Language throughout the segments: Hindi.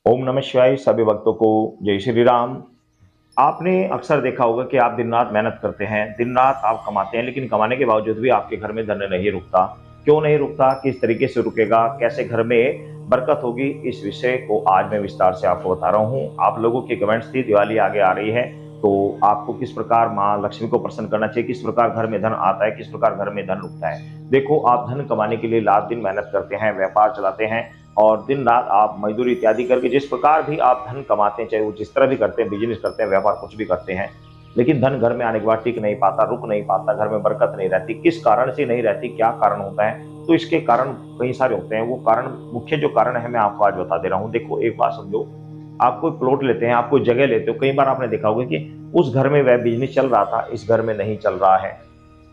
ओम नमः शिवाय। सभी भक्तों को जय श्री राम। आपने अक्सर देखा होगा कि आप दिन रात मेहनत करते हैं, दिन रात आप कमाते हैं, लेकिन कमाने के बावजूद भी आपके घर में धन नहीं रुकता। क्यों नहीं रुकता, किस तरीके से रुकेगा, कैसे घर में बरकत होगी, इस विषय को आज मैं विस्तार से आपको बता रहा हूँ। आप लोगों के कमेंट्स थी, दिवाली आगे आ रही है, तो आपको किस प्रकार माँ लक्ष्मी को प्रसन्न करना चाहिए, किस प्रकार घर में धन आता है, किस प्रकार घर में धन रुकता है। देखो, आप धन कमाने के लिए रात दिन मेहनत करते हैं, व्यापार चलाते हैं और दिन रात आप मजदूरी इत्यादि करके जिस प्रकार भी आप धन कमाते हैं, चाहे वो जिस तरह भी करते हैं, बिजनेस करते हैं, व्यापार कुछ भी करते हैं, लेकिन धन घर में आने के बाद टिक नहीं पाता, रुक नहीं पाता, घर में बरकत नहीं रहती। किस कारण से नहीं रहती, क्या कारण होता है? तो इसके कारण कई सारे होते हैं। वो कारण, मुख्य जो कारण है, मैं आपको आज बता दे रहा हूँ। देखो, एक बात समझो, आप कोई प्लॉट लेते हैं, आप कोई जगह लेते हो, कई बार आपने देखा होगा कि उस घर में वह बिजनेस चल रहा था, इस घर में नहीं चल रहा है,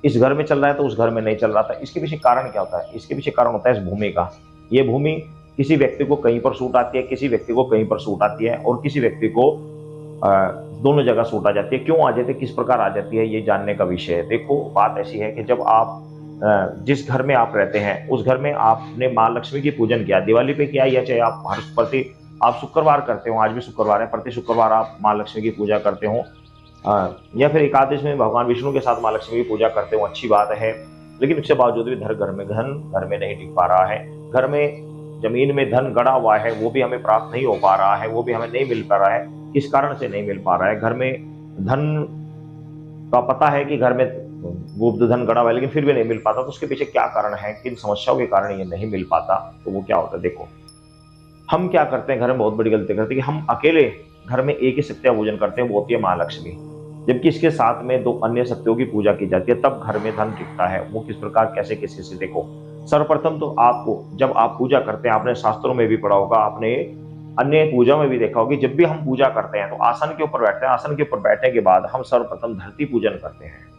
इस घर में चल रहा है तो उस घर में नहीं चल रहा था। इसके पीछे कारण क्या होता है? इसके पीछे कारण होता है इस भूमि का। ये भूमि किसी व्यक्ति को कहीं पर सूट आती है, किसी व्यक्ति को कहीं पर सूट आती है, और किसी व्यक्ति को दोनों जगह सूट आ जाती है। क्यों आ जाती है, किस प्रकार आ जाती है, ये जानने का विषय है। देखो, बात ऐसी है कि जब आप जिस घर में आप रहते हैं, उस घर में आपने माँ लक्ष्मी की पूजन किया, दिवाली पे किया, या चाहे आप हर प्रति आप शुक्रवार करते हो, आज भी शुक्रवार है, प्रति शुक्रवार आप माँ लक्ष्मी की पूजा करते हो, या फिर एकादश में भगवान विष्णु के साथ माँ लक्ष्मी की पूजा करते हो, अच्छी बात है। लेकिन उसके बावजूद भी घर में नहीं टिक पा रहा है। घर में जमीन में धन गड़ा हुआ है, वो भी हमें प्राप्त नहीं हो पा रहा है, वो भी हमें नहीं मिल पा रहा है। किस कारण से नहीं मिल पा रहा है? घर में धन का पता है कि घर में गुप्त धन गड़ा हुआ है, लेकिन फिर भी नहीं मिल पाता। तो उसके पीछे क्या कारण है, किन समस्याओं के कारण ये नहीं मिल पाता? तो वो क्या होता है, देखो, हम क्या करते हैं, घर में बहुत बड़ी गलती करते हैं कि हम अकेले घर में एक ही सत्या पूजन करते हैं, वो होती है माँ लक्ष्मी। जबकि इसके साथ में दो अन्य शक्तियों की पूजा की जाती है, तब घर में धन टिकता है। वो किस प्रकार, कैसे, किसी से? देखो, सर्वप्रथम तो आपको, जब आप पूजा करते हैं, आपने शास्त्रों में भी पढ़ा होगा, आपने अन्य पूजा में भी देखा होगा, जब भी हम पूजा करते हैं तो आसन के ऊपर बैठते हैं। आसन के ऊपर बैठने के बाद हम सर्वप्रथम धरती पूजन करते हैं।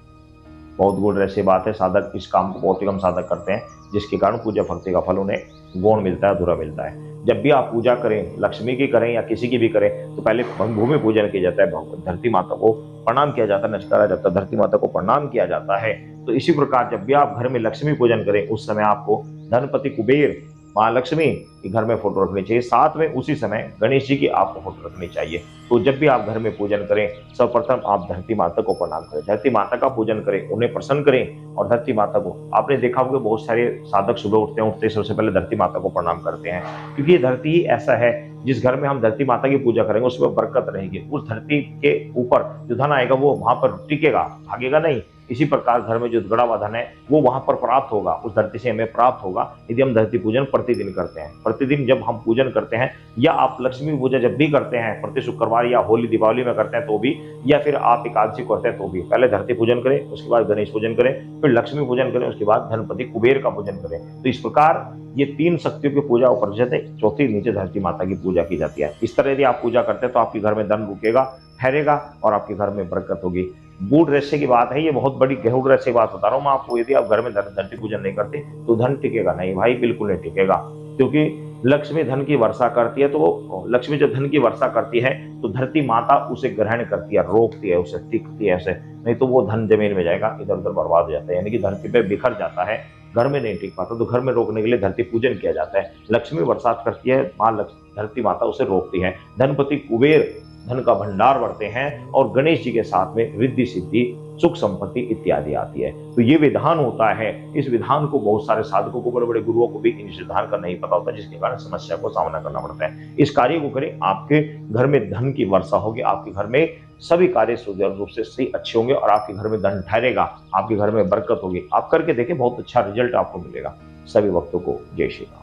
बहुत गुण ऐसी बात है, साधक इस काम को बहुत ही कम साधक करते हैं, जिसके कारण पूजा भक्ति का फल उन्हें गौण मिलता है, अधूरा मिलता है। जब भी आप पूजा करें, लक्ष्मी की करें या किसी की भी करें, तो पहले भूमि पूजन किया जाता है, धरती माता को प्रणाम किया जाता है, नमस्कारा जाता है, धरती माता को प्रणाम किया जाता है। तो इसी प्रकार जब भी आप घर में लक्ष्मी पूजन करें, उस समय आपको धनपति कुबेर माँ लक्ष्मी की घर में फोटो रखनी चाहिए। साथ में उसी समय गणेश जी की आपको फोटो रखनी चाहिए। तो जब भी आप घर में पूजन करें, सर्वप्रथम आप धरती माता को प्रणाम करें, धरती माता का पूजन करें, उन्हें प्रसन्न करें। और धरती माता को, आपने देखा होगा बहुत सारे साधक सुबह उठते सबसे पहले धरती माता को प्रणाम करते हैं, क्योंकि ये धरती ही ऐसा है, जिस घर में हम धरती माता की पूजा करेंगे उसमें बरकत रहेगी। उस धरती के ऊपर जो धन आएगा वो वहां पर टिकेगा, भागेगा नहीं। इसी प्रकार घर में जो गड़ा हुआ धन है वो वहां पर प्राप्त होगा, उस धरती से हमें प्राप्त होगा, यदि हम धरती पूजन प्रतिदिन करते हैं। प्रतिदिन जब हम पूजन करते हैं, या आप लक्ष्मी पूजा जब भी करते हैं, प्रति शुक्रवार या होली दिवाली में करते हैं तो भी, या फिर आप एकादशी करते हैं तो भी, पहले धरती पूजन करें, उसके बाद गणेश पूजन करें, फिर लक्ष्मी पूजन करें, उसके बाद धनपति कुबेर का पूजन करें। तो इस प्रकार ये तीन शक्तियों की पूजा ऊपर जाते, चौथी नीचे धरती माता की पूजा की जाती है। इस तरह यदि आप पूजा करते हैं तो आपके घर में धन रुकेगा, ठहरेगा, और आपके घर में बरकत होगी। गूढ़ रहस्य की बात है, ये बहुत बड़ी गहूढ़ रहस्य की बात बता रहा हूँ मैं आपको। यदि आप घर में धरती पूजन नहीं करते तो धन टिकेगा नहीं भाई, बिल्कुल नहीं टिकेगा। क्योंकि लक्ष्मी धन की वर्षा करती है, तो लक्ष्मी जब धन की वर्षा करती है तो धरती माता उसे ग्रहण करती है, रोकती है, उसे टिकती है ऐसे। नहीं तो वो धन जमीन में जाएगा, इधर उधर बर्बाद हो जाता है, यानी कि धरती पे बिखर जाता है, घर में नहीं टिक पाता। तो घर में रोकने के लिए धरती पूजन किया जाता है। लक्ष्मी बरसात करती है, माँ धरती माता उसे रोकती है। धनपति कुबेर धन का भंडार बढ़ते हैं, और गणेश जी के साथ में रिद्धि सिद्धि, सुख संपत्ति इत्यादि आती है। तो ये विधान होता है। इस विधान को बहुत सारे साधकों को, बड़े बड़े गुरुओं को भी इस विधान का नहीं पता होता, जिसके कारण समस्या को सामना करना पड़ता है। इस कार्य को करें, आपके घर में धन की वर्षा होगी, आपके घर में सभी कार्य सुचारू रूप से सही अच्छे होंगे, और आपके घर में धन ठहरेगा, आपके घर में बरकत होगी। आप करके देखें, बहुत अच्छा रिजल्ट आपको मिलेगा। सभी भक्तों को जय श्री राम।